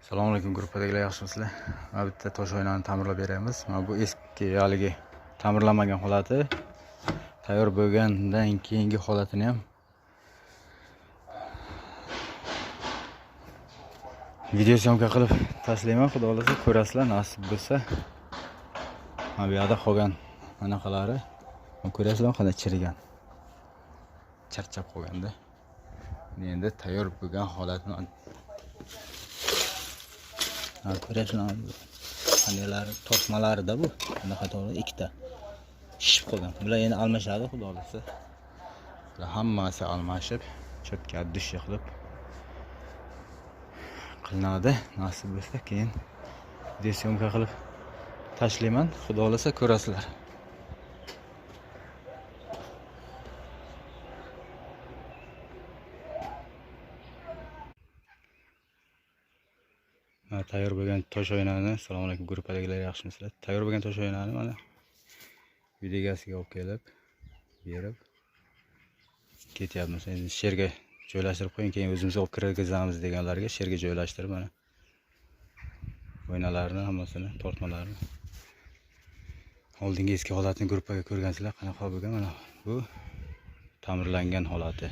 Assalomu alaykum gruppadagilar, yaxshimisizlar? Mana bitta tosh oynani ta'mirlab beramiz. Mana bu eski haligi ta'mirlanmagan holati. Tayyor bo'lgandan keyingi holatini ham video syomka qilib tashlayman. Xudo xolasa ko'rasizlar, nasib bo'lsa. Mana bu yerda qolgan anaqalari ko'rasizlar, qanday chirigan. Charchab qolganda. Endi tayyor bo'lgan holatni ko'rasizlar, panellar tortmalarida bu qanaqa to'g'ri ikkita shishib qolgan. Bular endi almashadi, xudo xolasa. Bular hammasi almashib, cho'tka dushi qilib qilinadi. Nasib bo'lsa keyin video syomka qilib tashlayman. Xudo xolasa ko'rasizlar. Tayyor bo'lgan tosh oynani, assalomu alaykum gruppadagilar, yaxshimisizlar? Tayyor bo'lgan tosh oynani mana videogasiga olib kelib, berib ketyapmiz. Endi sherga joylashtirib qo'ying, keyin o'zimiz olib kirgizamiz deganlarga sherga joylashtirib mana oynalarni hammasini, tortmalarni oldingi eski holatini gruppaga ko'rgansizlar, qanaqa bo'lgan. Mana bu ta'mirlangan holati.